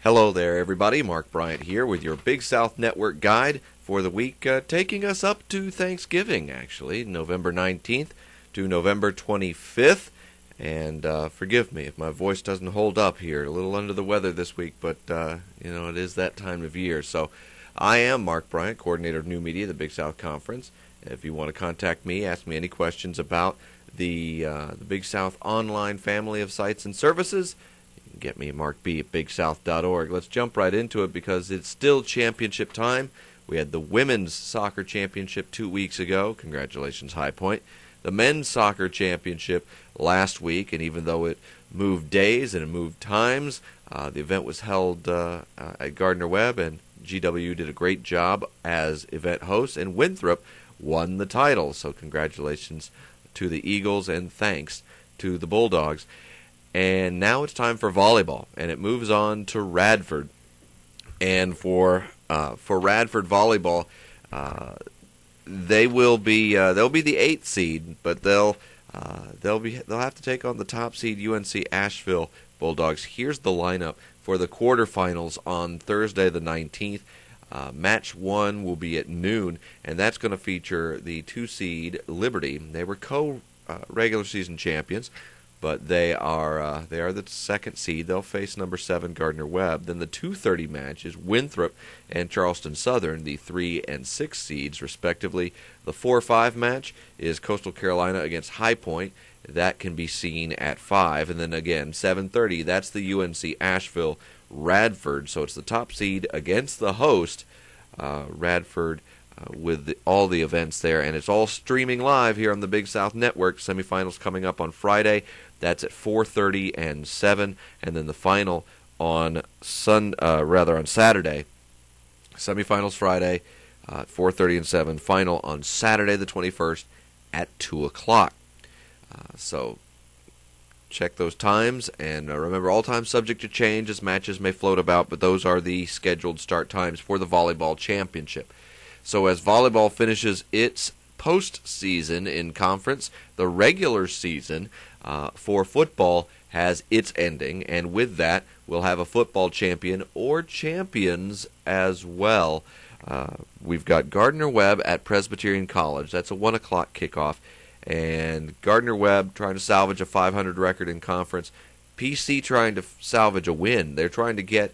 Hello there, everybody. Mark Bryant here with your Big South Network guide for the week, taking us up to Thanksgiving, actually, November 19th to November 25th. And forgive me if my voice doesn't hold up here. A little under the weather this week, but, it is that time of year. So I am Mark Bryant, coordinator of new media, the Big South Conference. If you want to contact me, ask me any questions about the Big South online family of sites and services, get me Mark B at bigsouth.org. Let's jump right into it because it's still championship time. We had the women's soccer championship 2 weeks ago. Congratulations, High Point. The men's soccer championship last week, and even though it moved days and it moved times, the event was held at Gardner-Webb, and GW did a great job as event host, and Winthrop won the title. So congratulations to the Eagles and thanks to the Bulldogs. And now it's time for volleyball, and it moves on to Radford. And for Radford volleyball, they'll be the 8th seed, but they'll have to take on the top seed UNC Asheville Bulldogs. Here's the lineup for the quarterfinals on Thursday the 19th. Match 1 will be at noon, and that's going to feature the 2 seed Liberty. They were regular season champions, but they are the 2nd seed. They'll face number 7 Gardner-Webb. Then the 2:30 match is Winthrop and Charleston Southern, the 3 and 6 seeds respectively. The 4-5 match is Coastal Carolina against High Point. That can be seen at 5. And then again, 7:30, that's the UNC Asheville Radford. So it's the top seed against the host, Radford, with all the events there. And it's all streaming live here on the Big South Network. Semifinals coming up on Friday. That's at 4:30 and 7, and then the final on Saturday. Semifinals Friday at 4:30 and 7. Final on Saturday the 21st at 2 o'clock. So check those times, and remember, all times subject to change as matches may float about, but those are the scheduled start times for the volleyball championship. So as volleyball finishes its postseason in conference, the regular season for football has its ending, and with that, we'll have a football champion or champions as well. We've got Gardner-Webb at Presbyterian College. That's a 1 o'clock kickoff, and Gardner-Webb trying to salvage a 500 record in conference. PC trying to salvage a win. They're trying to get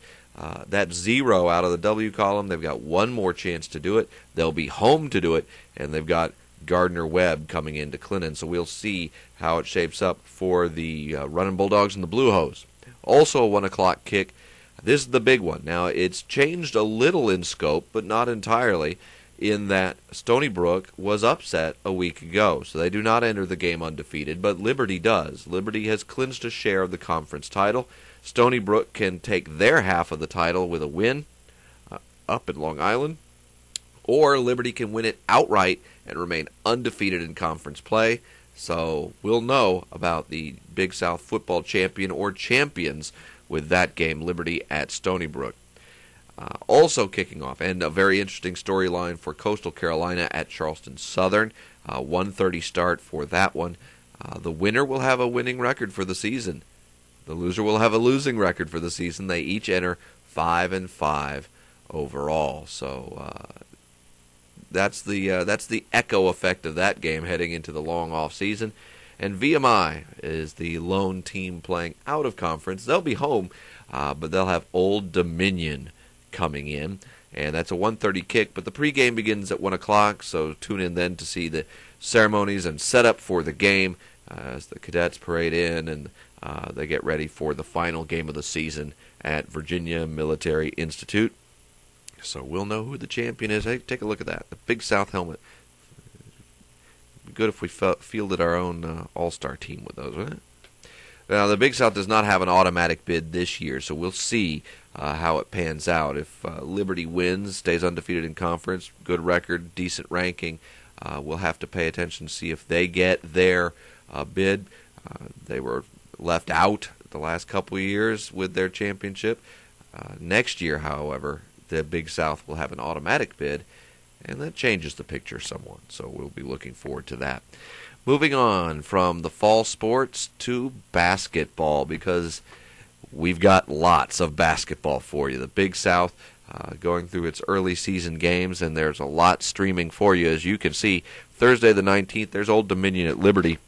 that 0 out of the W column. They've got one more chance to do it. They'll be home to do it, and they've got Gardner-Webb coming into Clinton. So we'll see how it shapes up for the Running Bulldogs and the Blue Hose. Also a 1 o'clock kick. This is the big one. Now, it's changed a little in scope, but not entirely, in that Stony Brook was upset a week ago. So they do not enter the game undefeated, but Liberty does. Liberty has clinched a share of the conference title. Stony Brook can take their half of the title with a win up in Long Island, or Liberty can win it outright and remain undefeated in conference play. So we'll know about the Big South football champion or champions with that game, Liberty at Stony Brook. Also kicking off, and a very interesting storyline for Coastal Carolina at Charleston Southern. 1:30 start for that one. The winner will have a winning record for the season. The loser will have a losing record for the season. They each enter 5-5 overall. So that's the echo effect of that game heading into the long off season. And VMI is the lone team playing out of conference. They'll be home, but they'll have Old Dominion coming in, and that's a 1:30 kick. But the pregame begins at 1 o'clock, so tune in then to see the ceremonies and setup for the game as the cadets parade in and they get ready for the final game of the season at Virginia Military Institute. So we'll know who the champion is. Hey, take a look at that. The Big South helmet. It'd be good if we fielded our own all-star team with those, wouldn't it? Now, the Big South does not have an automatic bid this year, so we'll see how it pans out. If Liberty wins, stays undefeated in conference, good record, decent ranking, we'll have to pay attention to see if they get their bid. They were left out the last couple of years with their championship. Next year, however, the Big South will have an automatic bid, and that changes the picture somewhat. So we'll be looking forward to that. Moving on from the fall sports to basketball, because we've got lots of basketball for you. The Big South going through its early season games, and there's a lot streaming for you. As you can see, Thursday the 19th, there's Old Dominion at Liberty,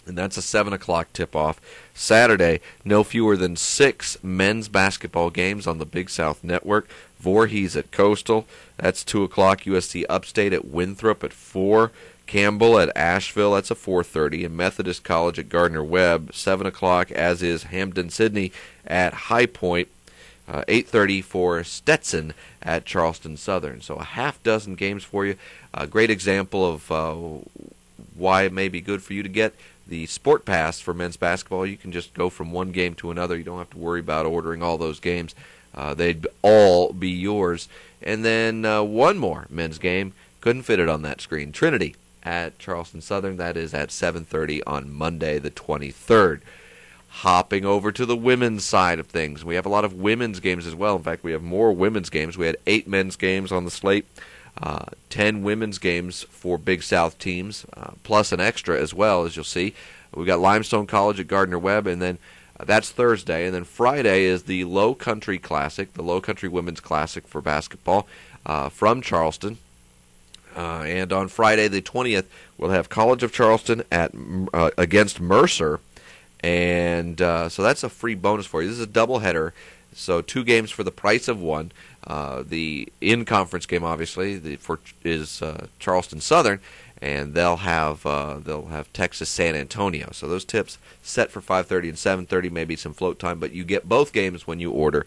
and that's a 7 o'clock tip-off. Saturday, no fewer than 6 men's basketball games on the Big South Network. Voorhees at Coastal, that's 2 o'clock. USC Upstate at Winthrop at 4. Campbell at Asheville, that's a 4:30. And Methodist College at Gardner-Webb, 7 o'clock, as is Hampden-Sydney at High Point. 8:30 for Stetson at Charleston Southern. So a half dozen games for you. A great example of why it may be good for you to get the Sport Pass for men's basketball. You can just go from one game to another. You don't have to worry about ordering all those games. They'd all be yours. And then one more men's game. Couldn't fit it on that screen. Trinity at Charleston Southern. That is at 7:30 on Monday the 23rd. Hopping over to the women's side of things. We have a lot of women's games as well. In fact, we have more women's games. We had 8 men's games on the slate, 10 women's games for Big South teams, plus an extra as well, as you'll see. We've got Limestone College at Gardner-Webb, and then that's Thursday. And then Friday is the Low Country Classic, the Low Country Women's Classic for basketball from Charleston. And on Friday the 20th, we'll have College of Charleston against Mercer. And so that's a free bonus for you. This is a doubleheader, so 2 games for the price of 1. The in-conference game, obviously, is Charleston Southern, and they'll have Texas San Antonio. So those tips set for 5:30 and 7:30, maybe some float time, but you get both games when you order.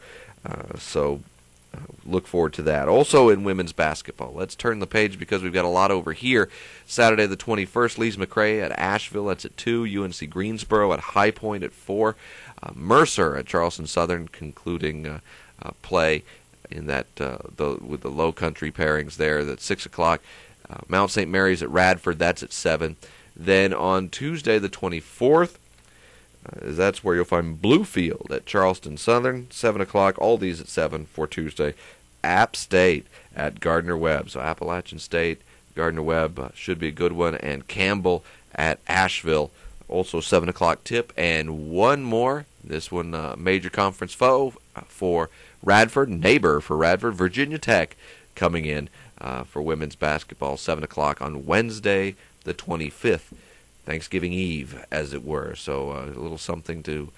Look forward to that. Also in women's basketball, let's turn the page because we've got a lot over here. Saturday the 21st, Lees McRae at Asheville, that's at 2. UNC Greensboro at High Point at 4. Mercer at Charleston Southern concluding play in that with the Low Country pairings there. That's 6 o'clock. Mount St. Mary's at Radford, that's at 7. Then on Tuesday the 24th, that's where you'll find Bluefield at Charleston Southern, 7 o'clock. All these at 7 for Tuesday. App State at Gardner-Webb. So Appalachian State, Gardner-Webb should be a good one. And Campbell at Asheville, also 7 o'clock tip. And one more, this one major conference foe for Radford, neighbor for Radford, Virginia Tech coming in for women's basketball, 7 o'clock on Wednesday the 25th. Thanksgiving Eve, as it were. So a little something to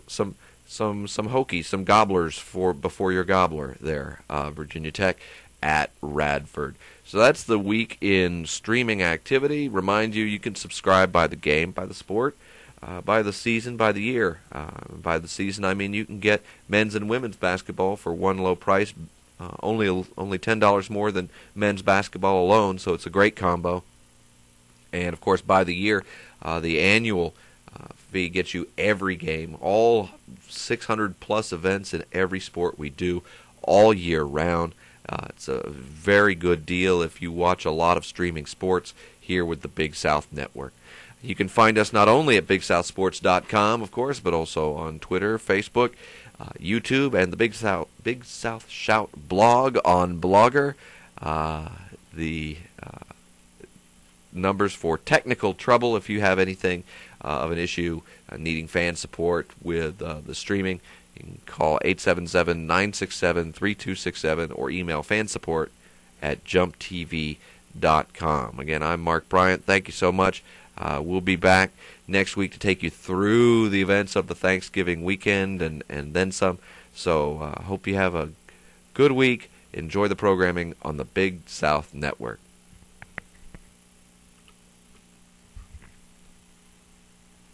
some hokies, some gobblers for before your gobbler there. Virginia Tech at Radford. So that's the week in streaming activity. Remind you can subscribe by the game, by the sport, by the season, by the year. By the season, I mean you can get men's and women's basketball for one low price, only $10 more than men's basketball alone. So it's a great combo. And, of course, by the year, the annual fee gets you every game, all 600-plus events in every sport we do all year round. It's a very good deal if you watch a lot of streaming sports here with the Big South Network. You can find us not only at BigSouthSports.com, of course, but also on Twitter, Facebook, YouTube, and the Big South Shout blog on Blogger. The numbers for technical trouble if you have anything of an issue needing fan support with the streaming. You can call 877-967-3267 or email fansupport@jumptv.com. Again, I'm Mark Bryant. Thank you so much. We'll be back next week to take you through the events of the Thanksgiving weekend and then some. So hope you have a good week. Enjoy the programming on the Big South Network.